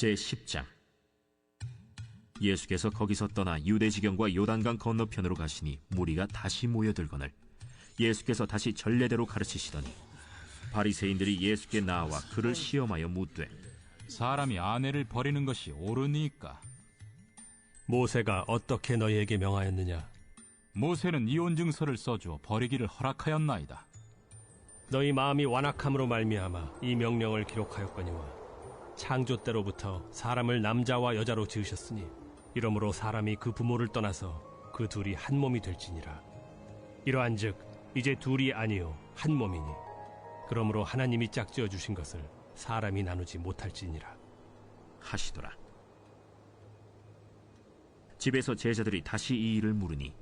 제10장. 예수께서 거기서 떠나 유대지경과 요단강 건너편으로 가시니 무리가 다시 모여들거늘 예수께서 다시 전례대로 가르치시더니 바리새인들이 예수께 나와 그를 시험하여 묻되, 사람이 아내를 버리는 것이 옳으니까? 모세가 어떻게 너희에게 명하였느냐? 모세는 이혼 증서를 써주어 버리기를 허락하였나이다. 너희 마음이 완악함으로 말미암아 이 명령을 기록하였거니와 창조 때로부터 사람을 남자와 여자로 지으셨으니 이러므로 사람이 그 부모를 떠나서 그 둘이 한 몸이 될지니라. 이러한즉 이제 둘이 아니요 한 몸이니 그러므로 하나님이 짝지어 주신 것을 사람이 나누지 못할지니라 하시더라. 집에서 제자들이 다시 이 일을 물으니,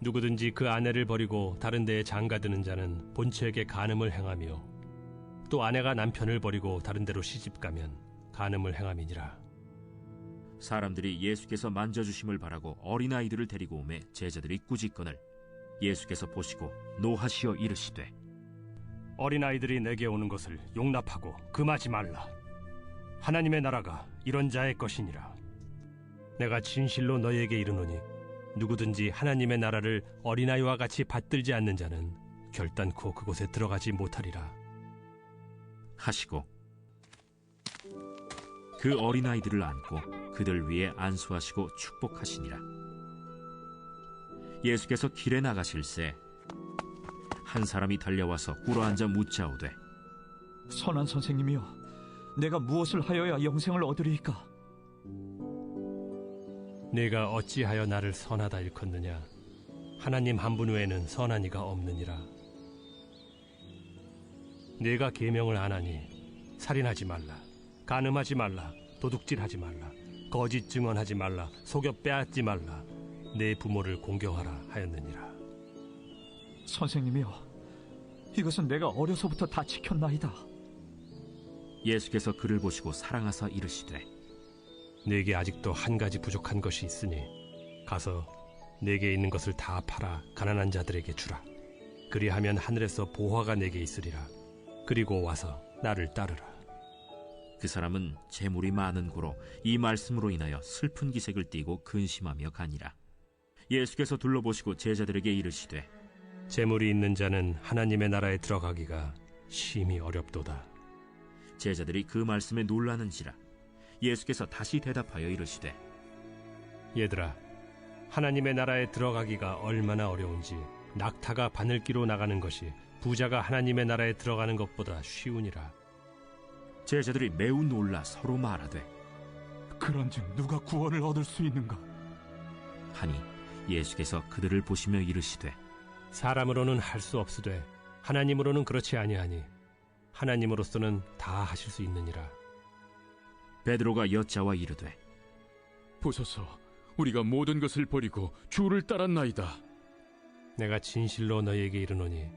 누구든지 그 아내를 버리고 다른 데에 장가드는 자는 본처에게 간음을 행하며 또 아내가 남편을 버리고 다른 데로 시집가면 간음을 행함이니라. 사람들이 예수께서 만져주심을 바라고 어린아이들을 데리고 오매 제자들이 꾸짖거늘 예수께서 보시고 노하시어 이르시되, 어린아이들이 내게 오는 것을 용납하고 금하지 말라. 하나님의 나라가 이런 자의 것이니라. 내가 진실로 너희에게 이르노니 누구든지 하나님의 나라를 어린아이와 같이 받들지 않는 자는 결단코 그곳에 들어가지 못하리라 하시고 그 어린아이들을 안고 그들 위에 안수하시고 축복하시니라. 예수께서 길에 나가실새 한 사람이 달려와서 꿇어앉아 묻자오되, 선한 선생님이여, 내가 무엇을 하여야 영생을 얻으리이까? 네가 어찌하여 나를 선하다 일컫느냐? 하나님 한 분 외에는 선한 이가 없느니라. 네가 계명을 안 하니 살인하지 말라, 간음하지 말라, 도둑질하지 말라, 거짓 증언하지 말라, 속여 빼앗지 말라, 내 부모를 공경하라 하였느니라. 선생님이여, 이것은 내가 어려서부터 다 지켰나이다. 예수께서 그를 보시고 사랑하사 이르시되, 네게 아직도 한 가지 부족한 것이 있으니 가서 네게 있는 것을 다 팔아 가난한 자들에게 주라. 그리하면 하늘에서 보화가 네게 있으리라. 그리고 와서 나를 따르라. 그 사람은 재물이 많은 고로 이 말씀으로 인하여 슬픈 기색을 띠고 근심하며 가니라. 예수께서 둘러보시고 제자들에게 이르시되, 재물이 있는 자는 하나님의 나라에 들어가기가 심히 어렵도다. 제자들이 그 말씀에 놀라는지라. 예수께서 다시 대답하여 이르시되, 얘들아, 하나님의 나라에 들어가기가 얼마나 어려운지 낙타가 바늘기로 나가는 것이 부자가 하나님의 나라에 들어가는 것보다 쉬우니라. 제자들이 매우 놀라 서로 말하되, 그런즉 누가 구원을 얻을 수 있는가? 하니 예수께서 그들을 보시며 이르시되, 사람으로는 할 수 없으되 하나님으로는 그렇지 아니하니 하나님으로서는 다 하실 수 있느니라. 베드로가 여짜와 이르되, 보소서, 우리가 모든 것을 버리고 주를 따랐나이다. 내가 진실로 너희에게 이르노니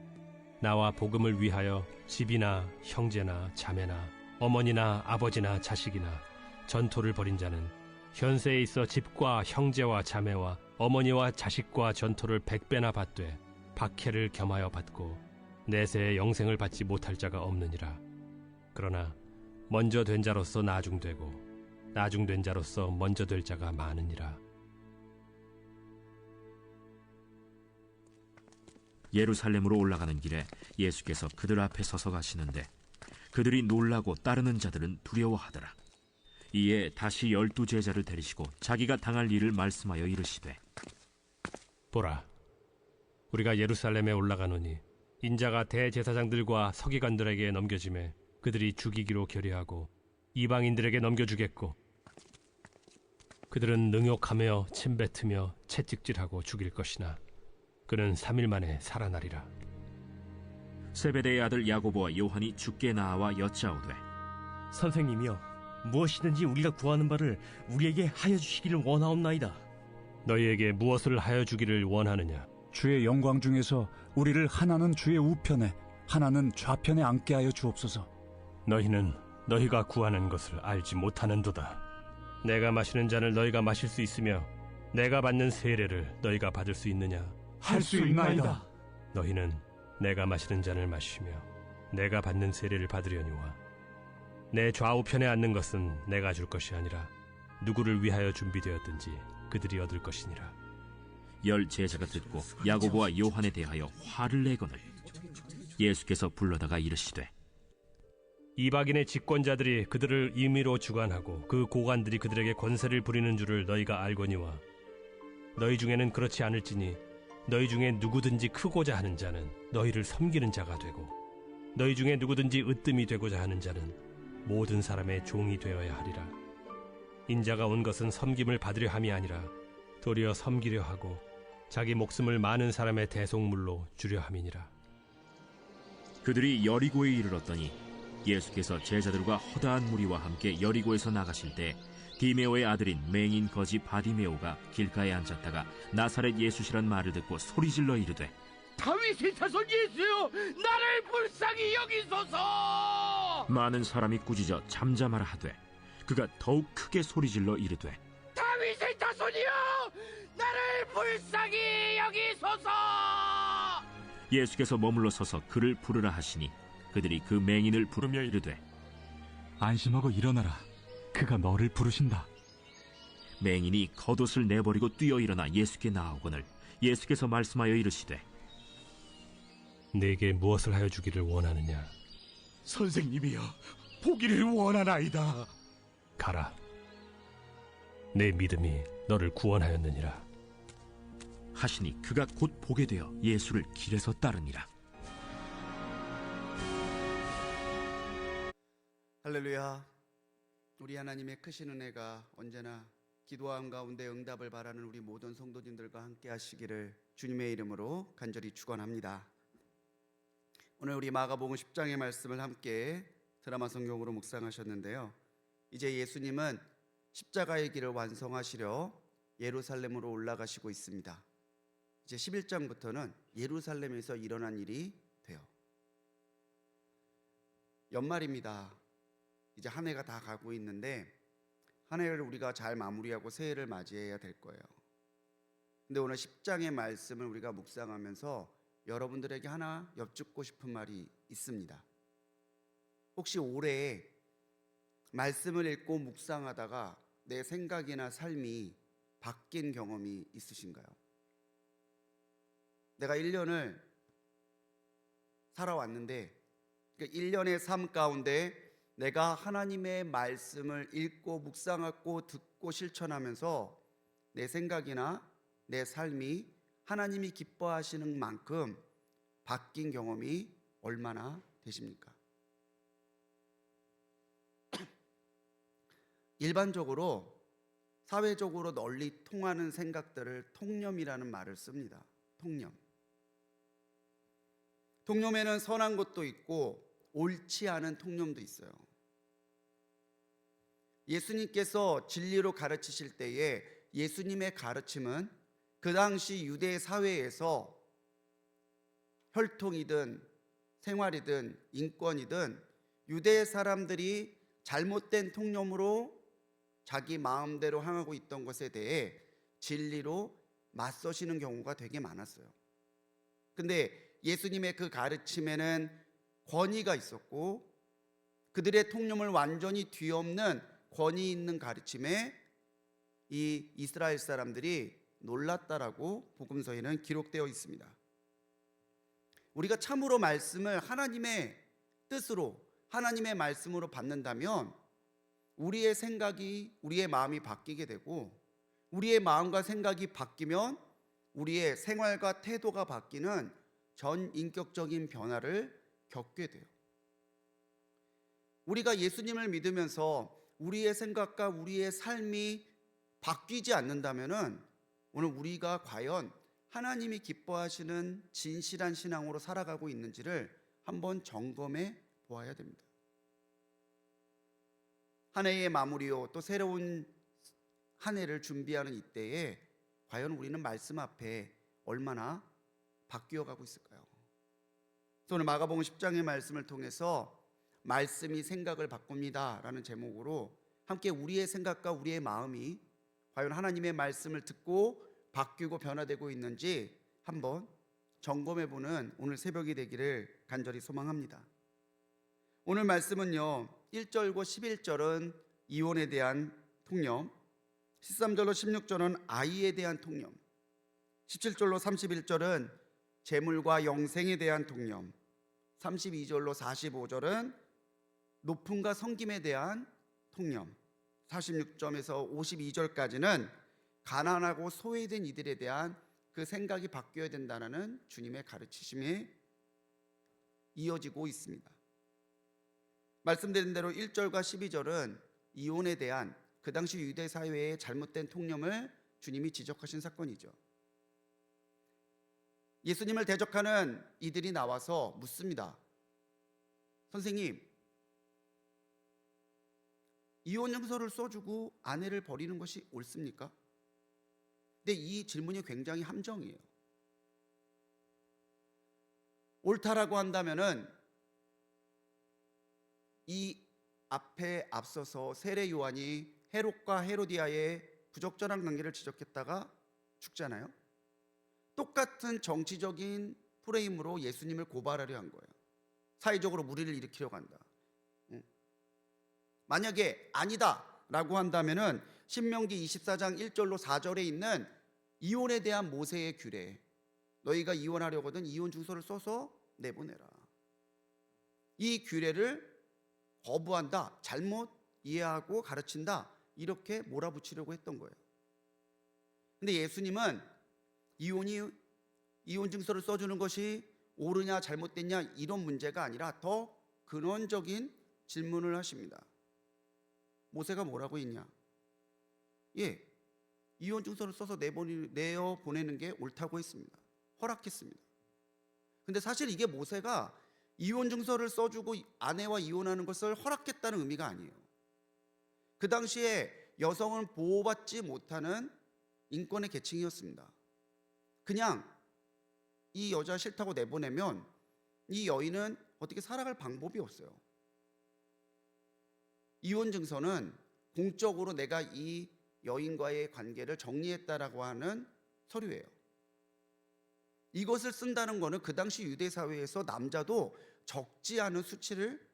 나와 복음을 위하여 집이나 형제나 자매나 어머니나 아버지나 자식이나 전토를 벌인 자는 현세에 있어 집과 형제와 자매와 어머니와 자식과 전토를 100배나 받되 박해를 겸하여 받고 내세의 영생을 받지 못할 자가 없느니라. 그러나 먼저 된 자로서 나중되고 나중된 자로서 먼저 될 자가 많으니라. 예루살렘으로 올라가는 길에 예수께서 그들 앞에 서서 가시는데 그들이 놀라고 따르는 자들은 두려워하더라. 이에 다시 12 제자를 데리시고 자기가 당할 일을 말씀하여 이르시되, 보라, 우리가 예루살렘에 올라가노니 인자가 대제사장들과 서기관들에게 넘겨짐에 그들이 죽이기로 결의하고 이방인들에게 넘겨주겠고 그들은 능욕하며 침뱉으며 채찍질하고 죽일 것이나 그는 3일 만에 살아나리라. 세베대의 아들 야고보와 요한이 주께 나와 여짜오되, 선생님이여, 무엇이든지 우리가 구하는 바를 우리에게 하여 주시기를 원하옵나이다. 너희에게 무엇을 하여 주기를 원하느냐? 주의 영광 중에서 우리를 하나는 주의 우편에 하나는 좌편에 앉게 하여 주옵소서. 너희는 너희가 구하는 것을 알지 못하는도다. 내가 마시는 잔을 너희가 마실 수 있으며 내가 받는 세례를 너희가 받을 수 있느냐? 할 수 있나이다. 너희는 내가 마시는 잔을 마시며 내가 받는 세례를 받으려니와 내 좌우편에 앉는 것은 내가 줄 것이 아니라 누구를 위하여 준비되었든지 그들이 얻을 것이니라. 10 제자가 듣고 야고보와 요한에 대하여 화를 내거늘 예수께서 불러다가 이르시되 이방인의 집권자들이 그들을 임의로 주관하고 그 고관들이 그들에게 권세를 부리는 줄을 너희가 알거니와 너희 중에는 그렇지 않을지니 너희 중에 누구든지 크고자 하는 자는 너희를 섬기는 자가 되고 너희 중에 누구든지 으뜸이 되고자 하는 자는 모든 사람의 종이 되어야 하리라. 인자가 온 것은 섬김을 받으려 함이 아니라 도리어 섬기려 하고 자기 목숨을 많은 사람의 대속물로 주려 함이니라. 그들이 여리고에 이르렀더니 예수께서 제자들과 허다한 무리와 함께 여리고에서 나가실 때 디메오의 아들인 맹인 거지 바디메오가 길가에 앉았다가 나사렛 예수시란 말을 듣고 소리질러 이르되 다윗의 자손 예수여, 나를 불쌍히 여기소서. 많은 사람이 꾸짖어 잠잠하라 하되 그가 더욱 크게 소리질러 이르되 다윗의 자손이여, 나를 불쌍히 여기소서. 예수께서 머물러 서서 그를 부르라 하시니 그들이 그 맹인을 부르며 이르되 안심하고 일어나라. 그가 너를 부르신다. 맹인이 겉옷을 내버리고 뛰어 일어나 예수께 나아오거늘 예수께서 말씀하여 이르시되 내게 무엇을 하여 주기를 원하느냐? 선생님이여, 보기를 원하나이다. 가라. 내 믿음이 너를 구원하였느니라. 하시니 그가 곧 보게 되어 예수를 길에서 따르니라. 할렐루야. 우리 하나님의 크신 은혜가 언제나 기도함 가운데 응답을 바라는 우리 모든 성도님들과 함께 하시기를 주님의 이름으로 간절히 축원합니다. 오늘 우리 마가복음 10장의 말씀을 함께 드라마 성경으로 묵상하셨는데요. 이제 예수님은 십자가의 길을 완성하시려 예루살렘으로 올라가시고 있습니다. 이제 11장부터는 예루살렘에서 일어난 일이 돼요. 연말입니다. 이제 한 해가 다 가고 있는데 한 해를 우리가 잘 마무리하고 새해를 맞이해야 될 거예요. 근데 오늘 10장의 말씀을 우리가 묵상하면서 여러분들에게 하나 여쭙고 싶은 말이 있습니다. 혹시 올해 말씀을 읽고 묵상하다가 내 생각이나 삶이 바뀐 경험이 있으신가요? 내가 1년을 살아왔는데 그 1년의 삶 가운데 내가 하나님의 말씀을 읽고 묵상하고 듣고 실천하면서 내 생각이나 내 삶이 하나님이 기뻐하시는 만큼 바뀐 경험이 얼마나 되십니까? 일반적으로 사회적으로 널리 통하는 생각들을 통념이라는 말을 씁니다. 통념. 통념에는 선한 것도 있고 옳지 않은 통념도 있어요. 예수님께서 진리로 가르치실 때에 예수님의 가르침은 그 당시 유대 사회에서 혈통이든 생활이든 인권이든 유대 사람들이 잘못된 통념으로 자기 마음대로 행하고 있던 것에 대해 진리로 맞서시는 경우가 되게 많았어요. 근데 예수님의 그 가르침에는 권위가 있었고 그들의 통념을 완전히 뒤엎는 권위 있는 가르침에 이 이스라엘 사람들이 놀랐다라고 복음서에는 기록되어 있습니다. 우리가 참으로 말씀을 하나님의 뜻으로 하나님의 말씀으로 받는다면 우리의 생각이 우리의 마음이 바뀌게 되고 우리의 마음과 생각이 바뀌면 우리의 생활과 태도가 바뀌는 전 인격적인 변화를 겪게 돼요. 우리가 예수님을 믿으면서 우리의 생각과 우리의 삶이 바뀌지 않는다면 오늘 우리가 과연 하나님이 기뻐하시는 진실한 신앙으로 살아가고 있는지를 한번 점검해 보아야 됩니다. 한 해의 마무리요 또 새로운 한 해를 준비하는 이때에 과연 우리는 말씀 앞에 얼마나 바뀌어 가고 있을까요? 오늘 마가복음 10장의 말씀을 통해서 말씀이 생각을 바꿉니다 라는 제목으로 함께 우리의 생각과 우리의 마음이 과연 하나님의 말씀을 듣고 바뀌고 변화되고 있는지 한번 점검해보는 오늘 새벽이 되기를 간절히 소망합니다. 오늘 말씀은요 1절과 11절은 이혼에 대한 통념, 13절로 16절은 아이에 대한 통념, 17절로 31절은 재물과 영생에 대한 통념, 32절로 45절은 높음과 섬김에 대한 통념, 46점에서 52절까지는 가난하고 소외된 이들에 대한 그 생각이 바뀌어야 된다는 주님의 가르치심이 이어지고 있습니다. 말씀드린 대로 1절과 12절은 이혼에 대한 그 당시 유대 사회의 잘못된 통념을 주님이 지적하신 사건이죠. 예수님을 대적하는 이들이 나와서 묻습니다. 선생님, 이혼 증서를 써주고 아내를 버리는 것이 옳습니까? 근데 이 질문이 굉장히 함정이에요. 옳다라고 한다면은 이 앞에 앞서서 세례 요한이 헤롯과 헤로디아의 부적절한 관계를 지적했다가 죽잖아요. 똑같은 정치적인 프레임으로 예수님을 고발하려 한 거예요. 사회적으로 무리를 일으키려고 한다. 만약에 아니다라고 한다면은 신명기 24장 1절로 4절에 있는 이혼에 대한 모세의 규례, 너희가 이혼하려거든 이혼 증서를 써서 내보내라. 이 규례를 거부한다, 잘못 이해하고 가르친다, 이렇게 몰아붙이려고 했던 거예요. 근데 예수님은 이혼 증서를 써주는 것이 옳으냐 잘못됐냐 이런 문제가 아니라 더 근원적인 질문을 하십니다. 모세가 뭐라고 했냐? 이혼 증서를 써서 내어 보내는 게 옳다고 했습니다. 허락했습니다. 근데 사실 이게 모세가 이혼 증서를 써주고 아내와 이혼하는 것을 허락했다는 의미가 아니에요. 그 당시에 여성은 보호받지 못하는 인권의 계층이었습니다. 그냥 이 여자 싫다고 내보내면 이 여인은 어떻게 살아갈 방법이 없어요. 이혼 증서는 공적으로 내가 이 여인과의 관계를 정리했다라고 하는 서류예요. 이것을 쓴다는 것은 그 당시 유대 사회에서 남자도 적지 않은 수치를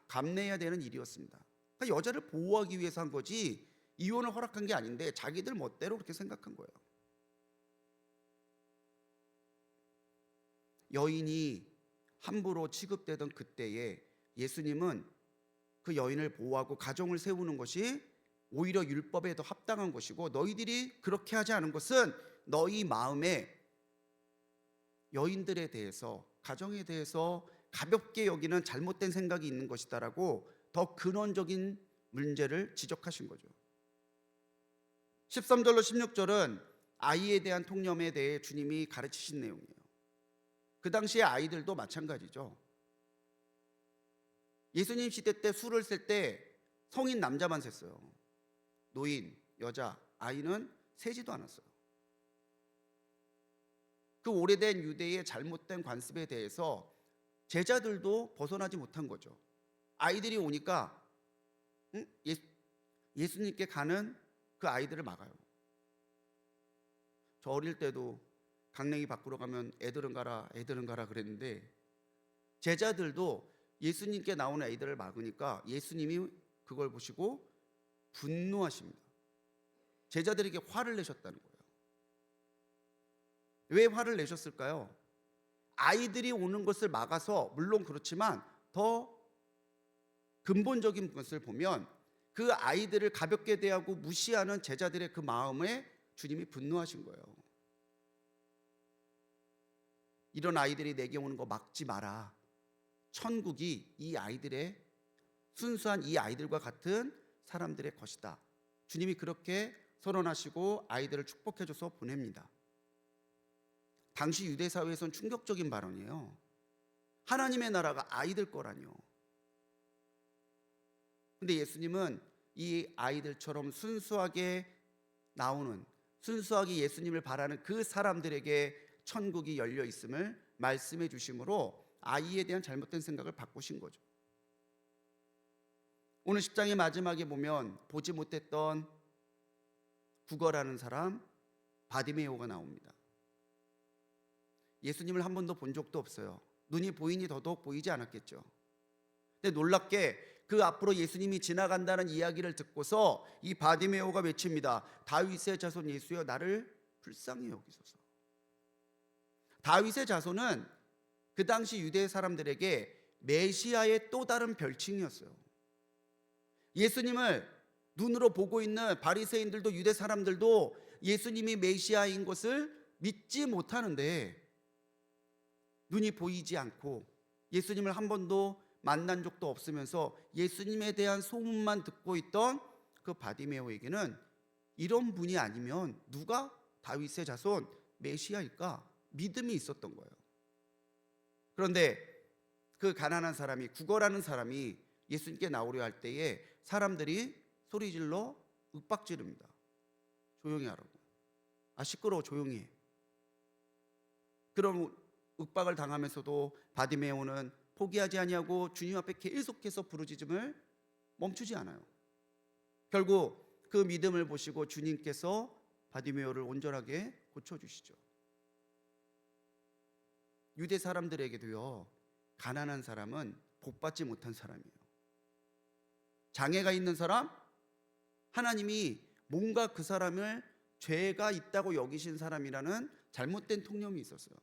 감내해야 되는 일이었습니다. 그러니까 여자를 보호하기 위해서 한 거지 이혼을 허락한 게 아닌데 자기들 멋대로 그렇게 생각한 거예요. 여인이 함부로 취급되던 그때에 예수님은 그 여인을 보호하고 가정을 세우는 것이 오히려 율법에 더 합당한 것이고, 너희들이 그렇게 하지 않은 것은 너희 마음에 여인들에 대해서, 가정에 대해서 가볍게 여기는 잘못된 생각이 있는 것이다라고 더 근원적인 문제를 지적하신 거죠. 13절로 16절은 아이에 대한 통념에 대해 주님이 가르치신 내용이에요. 그 당시에 아이들도 마찬가지죠. 예수님 시대 때 술을 셀 때 성인 남자만 셌어요. 노인, 여자, 아이는 세지도 않았어요. 그 오래된 유대의 잘못된 관습에 대해서 제자들도 벗어나지 못한 거죠. 아이들이 오니까 예수님께 가는 그 아이들을 막아요. 저 어릴 때도 강냉이 밖으로 가면 애들은 가라 그랬는데, 제자들도 예수님께 나오는 아이들을 막으니까 예수님이 그걸 보시고 분노하십니다. 제자들에게 화를 내셨다는 거예요. 왜 화를 내셨을까요? 아이들이 오는 것을 막아서, 물론 그렇지만 더 근본적인 것을 보면 그 아이들을 가볍게 대하고 무시하는 제자들의 그 마음에 주님이 분노하신 거예요. 이런 아이들이 내게 오는 거 막지 마라. 천국이 이 아이들의, 순수한 이 아이들과 같은 사람들의 것이다. 주님이 그렇게 선언하시고 아이들을 축복해줘서 보냅니다. 당시 유대 사회에선 충격적인 발언이에요. 하나님의 나라가 아이들 거라뇨. 근데 예수님은 이 아이들처럼 순수하게 나오는, 순수하게 예수님을 바라는 그 사람들에게 천국이 열려 있음을 말씀해 주심으로 아이에 대한 잘못된 생각을 바꾸신 거죠. 오늘 10장의 마지막에 보면 보지 못했던 구걸하는 사람 바디메오가 나옵니다. 예수님을 한 번도 본 적도 없어요. 눈이 보이니 더더욱 보이지 않았겠죠. 근데 놀랍게 그 앞으로 예수님이 지나간다는 이야기를 듣고서 이 바디메오가 외칩니다. 다윗의 자손 예수여, 나를 불쌍히 여기소서. 다윗의 자손은 그 당시 유대 사람들에게 메시아의 또 다른 별칭이었어요. 예수님을 눈으로 보고 있는 바리새인들도 유대 사람들도 예수님이 메시아인 것을 믿지 못하는데, 눈이 보이지 않고 예수님을 한 번도 만난 적도 없으면서 예수님에 대한 소문만 듣고 있던 그 바디메오에게는 이런 분이 아니면 누가 다윗의 자손 메시아일까 믿음이 있었던 거예요. 그런데 그 가난한 사람이, 구걸하는 사람이 예수님께 나오려 할 때에 사람들이 소리질러 윽박지릅니다. 조용히 하라고. 시끄러워, 조용히 해. 그런 윽박을 당하면서도 바디메오는 포기하지 아니하고 주님 앞에 계속해서 부르짖음을 멈추지 않아요. 결국 그 믿음을 보시고 주님께서 바디메오를 온전하게 고쳐주시죠. 유대 사람들에게도요, 가난한 사람은 복받지 못한 사람이에요. 장애가 있는 사람, 하나님이 뭔가 그 사람을 죄가 있다고 여기신 사람이라는 잘못된 통념이 있었어요.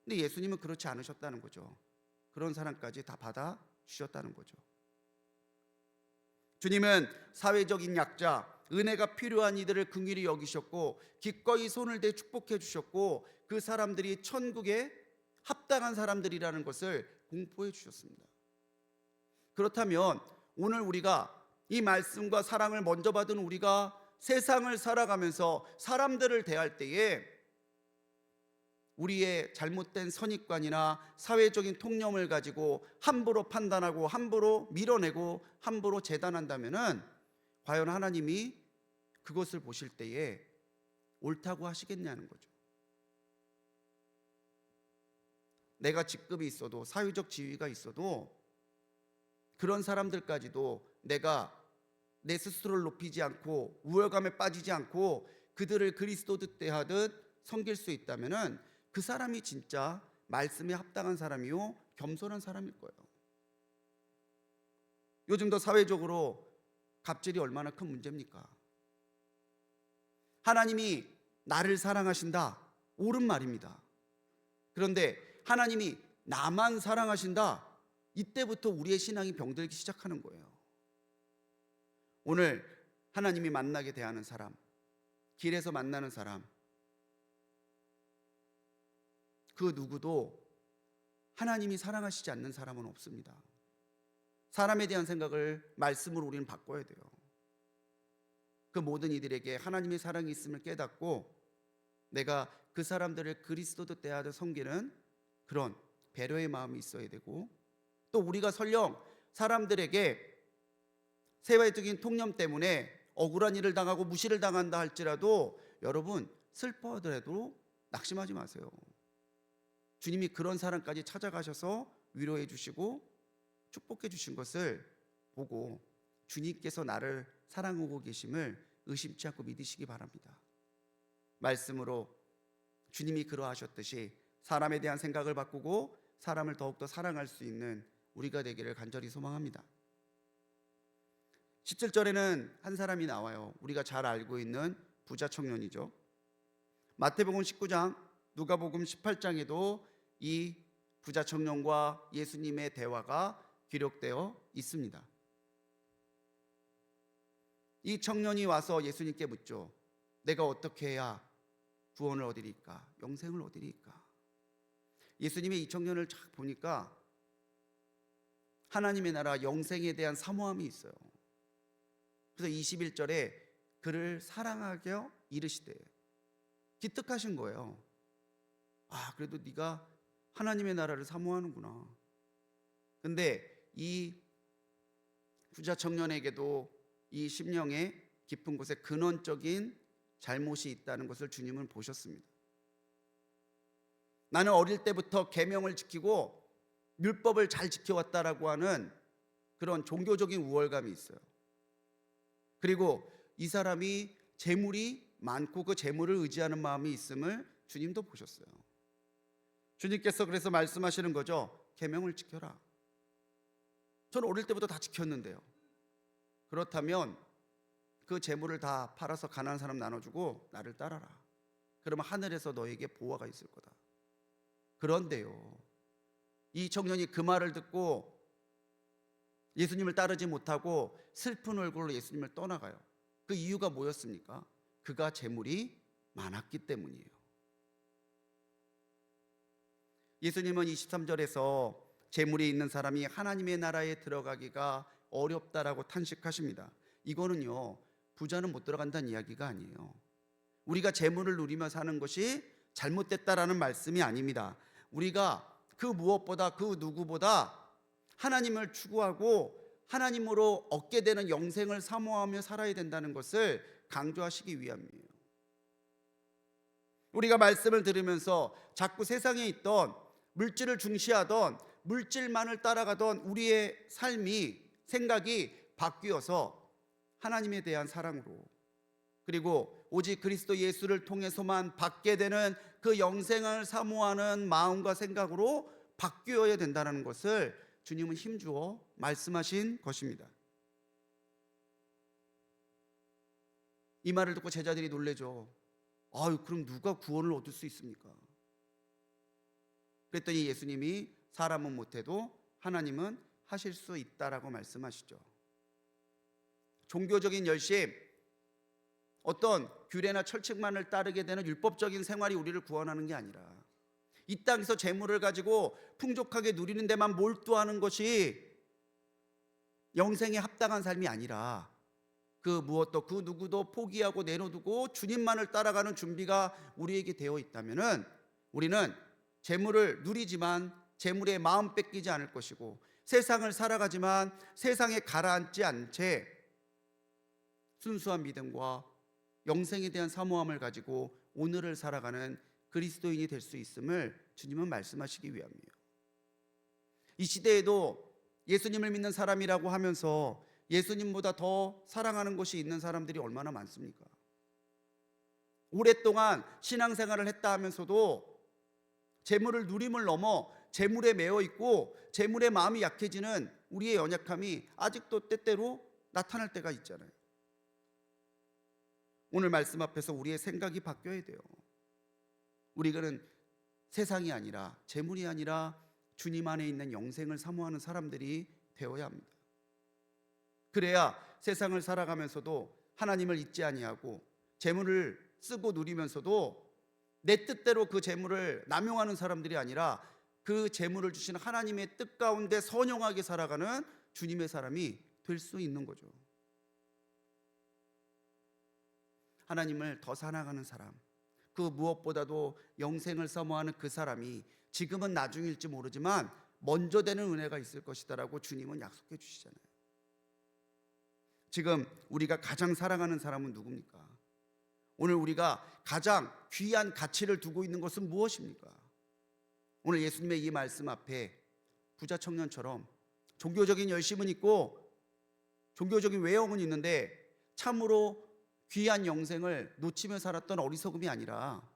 근데 예수님은 그렇지 않으셨다는 거죠. 그런 사람까지 다 받아주셨다는 거죠. 주님은 사회적인 약자, 은혜가 필요한 이들을 긍휼히 여기셨고 기꺼이 손을 대 축복해 주셨고 그 사람들이 천국에 합당한 사람들이라는 것을 공포해 주셨습니다. 그렇다면 오늘 우리가 이 말씀과 사랑을 먼저 받은 우리가 세상을 살아가면서 사람들을 대할 때에 우리의 잘못된 선입관이나 사회적인 통념을 가지고 함부로 판단하고 함부로 밀어내고 함부로 재단한다면은 과연 하나님이 그것을 보실 때에 옳다고 하시겠냐는 거죠. 내가 직급이 있어도 사회적 지위가 있어도 그런 사람들까지도 내가 내 스스로를 높이지 않고 우월감에 빠지지 않고 그들을 그리스도 대하듯 섬길 수 있다면은 그 사람이 진짜 말씀에 합당한 사람이요 겸손한 사람일 거예요. 요즘도 사회적으로 갑질이 얼마나 큰 문제입니까? 하나님이 나를 사랑하신다, 옳은 말입니다. 그런데 하나님이 나만 사랑하신다, 이때부터 우리의 신앙이 병들기 시작하는 거예요. 오늘 하나님이 만나게 대하는 사람, 길에서 만나는 사람, 그 누구도 하나님이 사랑하시지 않는 사람은 없습니다. 사람에 대한 생각을 말씀으로 우리는 바꿔야 돼요. 그 모든 이들에게 하나님의 사랑이 있음을 깨닫고 내가 그 사람들을 그리스도도 대하듯 섬기는 그런 배려의 마음이 있어야 되고, 또 우리가 설령 사람들에게 세계적인 통념 때문에 억울한 일을 당하고 무시를 당한다 할지라도 여러분 슬퍼하더라도 낙심하지 마세요. 주님이 그런 사람까지 찾아가셔서 위로해 주시고 축복해 주신 것을 보고 주님께서 나를 사랑하고 계심을 의심치 않고 믿으시기 바랍니다. 말씀으로 주님이 그러하셨듯이 사람에 대한 생각을 바꾸고 사람을 더욱더 사랑할 수 있는 우리가 되기를 간절히 소망합니다. 17절에는 한 사람이 나와요. 우리가 잘 알고 있는 부자 청년이죠. 마태복음 19장, 누가복음 18장에도 이 부자 청년과 예수님의 대화가 기록되어 있습니다. 이 청년이 와서 예수님께 묻죠. 내가 어떻게 해야 구원을 얻으리까? 영생을 얻으리까? 예수님이 이 청년을 쫙 보니까 하나님의 나라 영생에 대한 사모함이 있어요. 그래서 21절에 그를 사랑하게 이르시되, 기특하신 거예요. 그래도 네가 하나님의 나라를 사모하는구나. 근데 이 부자 청년에게도 이 심령의 깊은 곳에 근원적인 잘못이 있다는 것을 주님은 보셨습니다. 나는 어릴 때부터 계명을 지키고 율법을 잘 지켜왔다라고 하는 그런 종교적인 우월감이 있어요. 그리고 이 사람이 재물이 많고 그 재물을 의지하는 마음이 있음을 주님도 보셨어요. 주님께서 그래서 말씀하시는 거죠. 계명을 지켜라. 저는 어릴 때부터 다 지켰는데요. 그렇다면 그 재물을 다 팔아서 가난한 사람 나눠주고 나를 따라라. 그러면 하늘에서 너에게 보화가 있을 거다. 그런데요, 이 청년이 그 말을 듣고 예수님을 따르지 못하고 슬픈 얼굴로 예수님을 떠나가요. 그 이유가 뭐였습니까? 그가 재물이 많았기 때문이에요. 예수님은 23절에서 재물이 있는 사람이 하나님의 나라에 들어가기가 어렵다라고 탄식하십니다. 이거는요, 부자는 못 들어간다는 이야기가 아니에요. 우리가 재물을 누리며 사는 것이 잘못됐다라는 말씀이 아닙니다. 우리가 그 무엇보다 그 누구보다 하나님을 추구하고 하나님으로 얻게 되는 영생을 사모하며 살아야 된다는 것을 강조하시기 위함이에요. 우리가 말씀을 들으면서 자꾸 세상에 있던 물질을 중시하던 물질만을 따라가던 우리의 삶이, 생각이 바뀌어서 하나님에 대한 사랑으로, 그리고 오직 그리스도 예수를 통해서만 받게 되는 그 영생을 사모하는 마음과 생각으로 바뀌어야 된다는 것을 주님은 힘주어 말씀하신 것입니다. 이 말을 듣고 제자들이 놀래죠. 아유, 그럼 누가 구원을 얻을 수 있습니까? 그랬더니 예수님이 사람은 못해도 하나님은 하실 수 있다라고 말씀하시죠. 종교적인 열심, 어떤 규례나 철칙만을 따르게 되는 율법적인 생활이 우리를 구원하는 게 아니라 이 땅에서 재물을 가지고 풍족하게 누리는 데만 몰두하는 것이 영생에 합당한 삶이 아니라 그 무엇도 그 누구도 포기하고 내려두고 주님만을 따라가는 준비가 우리에게 되어 있다면 우리는 재물을 누리지만 재물에 마음 뺏기지 않을 것이고, 세상을 살아가지만 세상에 가라앉지 않은 채 순수한 믿음과 영생에 대한 사모함을 가지고 오늘을 살아가는 그리스도인이 될 수 있음을 주님은 말씀하시기 위함이에요. 이 시대에도 예수님을 믿는 사람이라고 하면서 예수님보다 더 사랑하는 것이 있는 사람들이 얼마나 많습니까? 오랫동안 신앙생활을 했다 하면서도 재물을 누림을 넘어 재물에 매여 있고 재물의 마음이 약해지는 우리의 연약함이 아직도 때때로 나타날 때가 있잖아요. 오늘 말씀 앞에서 우리의 생각이 바뀌어야 돼요. 우리는 세상이 아니라, 재물이 아니라 주님 안에 있는 영생을 사모하는 사람들이 되어야 합니다. 그래야 세상을 살아가면서도 하나님을 잊지 아니하고 재물을 쓰고 누리면서도 내 뜻대로 그 재물을 남용하는 사람들이 아니라 그 재물을 주신 하나님의 뜻 가운데 선용하게 살아가는 주님의 사람이 될 수 있는 거죠. 하나님을 더 사랑하는 사람, 그 무엇보다도 영생을 사모하는 그 사람이 지금은 나중일지 모르지만 먼저 되는 은혜가 있을 것이다라고 주님은 약속해 주시잖아요. 지금 우리가 가장 사랑하는 사람은 누굽니까? 오늘 우리가 가장 귀한 가치를 두고 있는 것은 무엇입니까? 오늘 예수님의 이 말씀 앞에 부자 청년처럼 종교적인 열심은 있고 종교적인 외형은 있는데 참으로 귀한 영생을 놓치며 살았던 어리석음이 아니라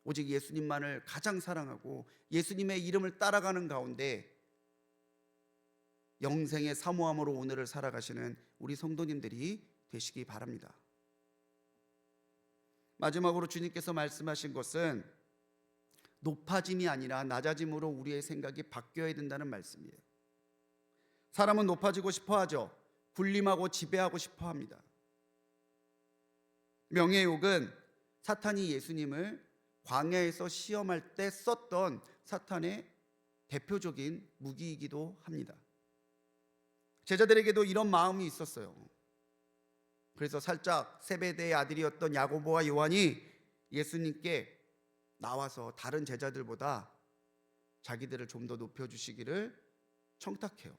오직 예수님만을 가장 사랑하고 예수님의 이름을 따라가는 가운데 영생의 사모함으로 오늘을 살아가시는 우리 성도님들이 되시기 바랍니다. 마지막으로 주님께서 말씀하신 것은 높아짐이 아니라 낮아짐으로 우리의 생각이 바뀌어야 된다는 말씀이에요. 사람은 높아지고 싶어 하죠. 군림하고 지배하고 싶어 합니다. 명예욕은 사탄이 예수님을 광야에서 시험할 때 썼던 사탄의 대표적인 무기이기도 합니다. 제자들에게도 이런 마음이 있었어요. 그래서 살짝 세베대의 아들이었던 야고보와 요한이 예수님께 나와서 다른 제자들보다 자기들을 좀 더 높여주시기를 청탁해요.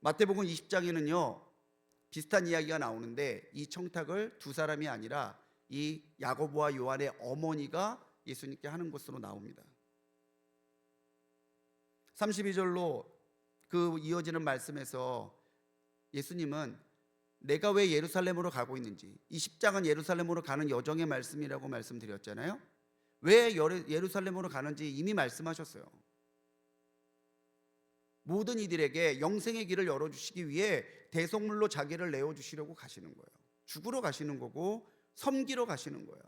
마태복음 20장에는요 비슷한 이야기가 나오는데 이 청탁을 두 사람이 아니라 이 야고보와 요한의 어머니가 예수님께 하는 것으로 나옵니다. 32절로 그 이어지는 말씀에서 예수님은 내가 왜 예루살렘으로 가고 있는지, 이 10장은 예루살렘으로 가는 여정의 말씀이라고 말씀드렸잖아요. 왜 예루살렘으로 가는지 이미 말씀하셨어요. 모든 이들에게 영생의 길을 열어주시기 위해 대속물로 자기를 내어주시려고 가시는 거예요. 죽으러 가시는 거고 섬기러 가시는 거예요.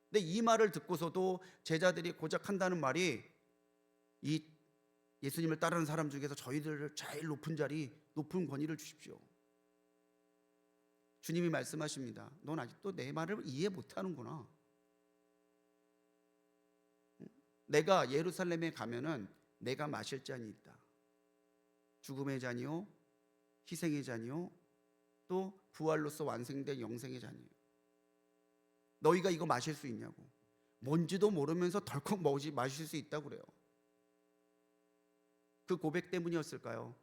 근데 이 말을 듣고서도 제자들이 고작 한다는 말이, 이 예수님을 따르는 사람 중에서 저희들을 제일 높은 자리, 높은 권위를 주십시오. 주님이 말씀하십니다. 넌 아직도 내 말을 이해 못하는구나. 내가 예루살렘에 가면은 내가 마실 잔이 있다. 죽음의 잔이요, 희생의 잔이요, 또 부활로서 완성된 영생의 잔이에요. 너희가 이거 마실 수 있냐고. 뭔지도 모르면서 덜컥 마실 수 있다고 그래요. 그 고백 때문이었을까요?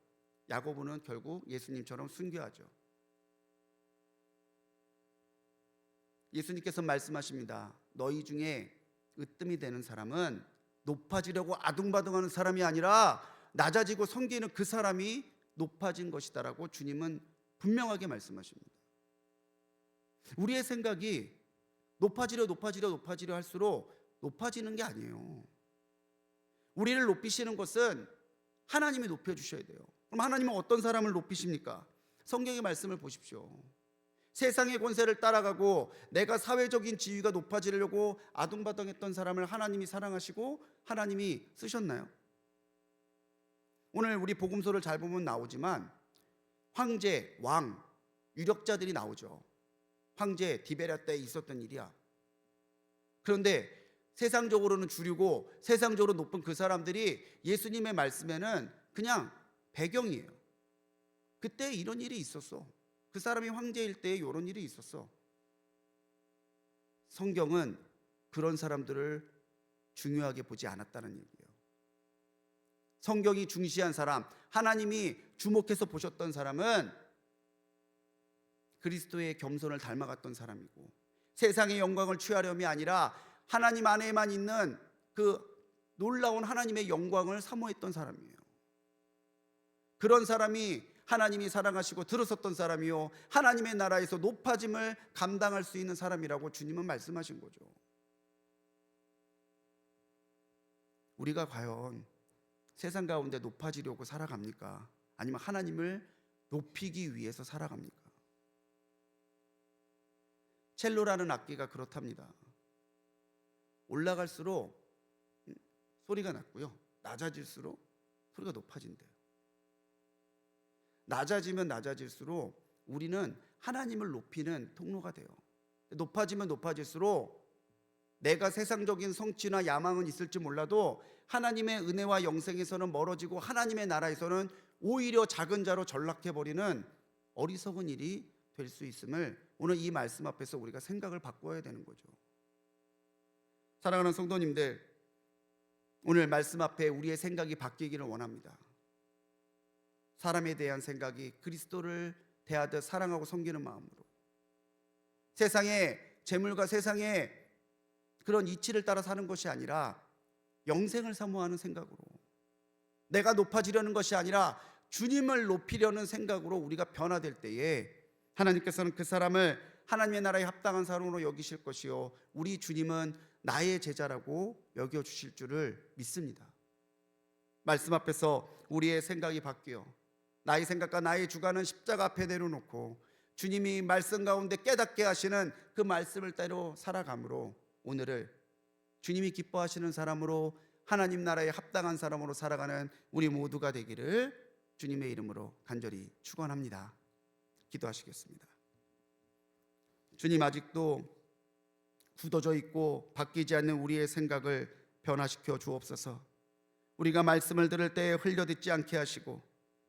야고보는 결국 예수님처럼 순교하죠. 예수님께서 말씀하십니다. 너희 중에 으뜸이 되는 사람은 높아지려고 아둥바둥하는 사람이 아니라 낮아지고 섬기는 그 사람이 높아진 것이다라고 주님은 분명하게 말씀하십니다. 우리의 생각이 높아지려 할수록 높아지는 게 아니에요. 우리를 높이시는 것은 하나님이 높여주셔야 돼요. 그럼 하나님은 어떤 사람을 높이십니까? 성경의 말씀을 보십시오. 세상의 권세를 따라가고 내가 사회적인 지위가 높아지려고 아둥바둥했던 사람을 하나님이 사랑하시고 하나님이 쓰셨나요? 오늘 우리 복음서를 잘 보면 나오지만 황제, 왕, 유력자들이 나오죠. 황제 디베랴 때 있었던 일이야. 그런데 세상적으로는 주류고 세상적으로 높은 그 사람들이 예수님의 말씀에는 그냥 배경이에요. 그때 이런 일이 있었어. 그 사람이 황제일 때 이런 일이 있었어. 성경은 그런 사람들을 중요하게 보지 않았다는 얘기예요. 성경이 중시한 사람, 하나님이 주목해서 보셨던 사람은 그리스도의 겸손을 닮아갔던 사람이고, 세상의 영광을 취하려함이 아니라 하나님 안에만 있는 그 놀라운 하나님의 영광을 사모했던 사람이에요. 그런 사람이 하나님이 사랑하시고 들으셨던 사람이요, 하나님의 나라에서 높아짐을 감당할 수 있는 사람이라고 주님은 말씀하신 거죠. 우리가 과연 세상 가운데 높아지려고 살아갑니까? 아니면 하나님을 높이기 위해서 살아갑니까? 첼로라는 악기가 그렇답니다. 올라갈수록 소리가 낮고요, 낮아질수록 소리가 높아진대요. 낮아지면 낮아질수록 우리는 하나님을 높이는 통로가 돼요. 높아지면 높아질수록 내가 세상적인 성취나 야망은 있을지 몰라도 하나님의 은혜와 영생에서는 멀어지고 하나님의 나라에서는 오히려 작은 자로 전락해버리는 어리석은 일이 될 수 있음을 오늘 이 말씀 앞에서 우리가 생각을 바꿔야 되는 거죠. 사랑하는 성도님들, 오늘 말씀 앞에 우리의 생각이 바뀌기를 원합니다. 사람에 대한 생각이 그리스도를 대하듯 사랑하고 섬기는 마음으로, 세상의 재물과 세상의 그런 이치를 따라 사는 것이 아니라 영생을 사모하는 생각으로, 내가 높아지려는 것이 아니라 주님을 높이려는 생각으로 우리가 변화될 때에 하나님께서는 그 사람을 하나님의 나라에 합당한 사람으로 여기실 것이요, 우리 주님은 나의 제자라고 여겨주실 줄을 믿습니다. 말씀 앞에서 우리의 생각이 바뀌어 나의 생각과 나의 주관은 십자가 앞에 내려놓고 주님이 말씀 가운데 깨닫게 하시는 그 말씀을 따라 살아감으로 오늘을 주님이 기뻐하시는 사람으로, 하나님 나라에 합당한 사람으로 살아가는 우리 모두가 되기를 주님의 이름으로 간절히 축원합니다. 기도하시겠습니다. 주님, 아직도 굳어져 있고 바뀌지 않는 우리의 생각을 변화시켜 주옵소서. 우리가 말씀을 들을 때 흘려듣지 않게 하시고,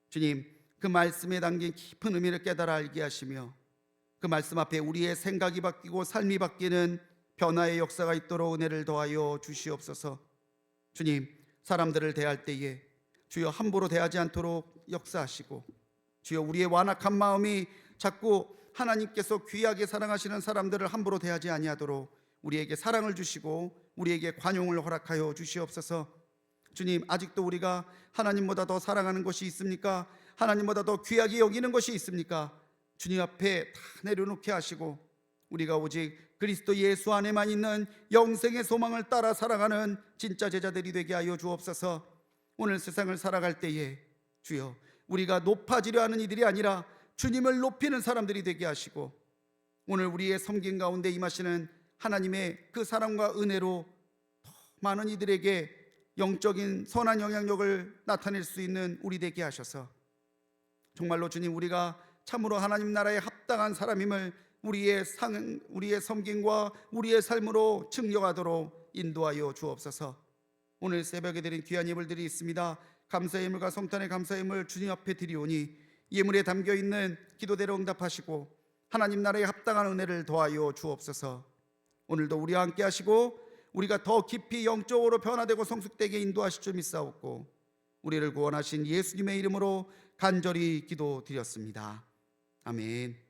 주님, 그 말씀에 담긴 깊은 의미를 깨달아 알게 하시며, 그 말씀 앞에 우리의 생각이 바뀌고 삶이 바뀌는 변화의 역사가 있도록 은혜를 더하여 주시옵소서. 주님, 사람들을 대할 때에 주여 함부로 대하지 않도록 역사하시고, 주여 우리의 완악한 마음이 자꾸 하나님께서 귀하게 사랑하시는 사람들을 함부로 대하지 아니하도록 우리에게 사랑을 주시고 우리에게 관용을 허락하여 주시옵소서. 주님, 아직도 우리가 하나님보다 더 사랑하는 것이 있습니까? 하나님보다 더 귀하게 여기는 것이 있습니까? 주님 앞에 다 내려놓게 하시고 우리가 오직 그리스도 예수 안에만 있는 영생의 소망을 따라 살아가는 진짜 제자들이 되게 하여 주옵소서. 오늘 세상을 살아갈 때에 주여, 우리가 높아지려 하는 이들이 아니라 주님을 높이는 사람들이 되게 하시고, 오늘 우리의 섬김 가운데 임하시는 하나님의 그 사랑과 은혜로 더 많은 이들에게 영적인 선한 영향력을 나타낼 수 있는 우리 되게 하셔서, 정말로 주님, 우리가 참으로 하나님 나라에 합당한 사람임을 우리의 섬김과 우리의 삶으로 증명하도록 인도하여 주옵소서. 오늘 새벽에 드린 귀한 예물들이 있습니다. 감사의 예물과 성탄의 감사의 예물 주님 앞에 드리오니 예물에 담겨있는 기도대로 응답하시고 하나님 나라에 합당한 은혜를 더하여 주옵소서. 오늘도 우리와 함께 하시고 우리가 더 깊이 영적으로 변화되고 성숙되게 인도하실 줄 믿사옵고, 우리를 구원하신 예수님의 이름으로 간절히 기도드렸습니다. 아멘.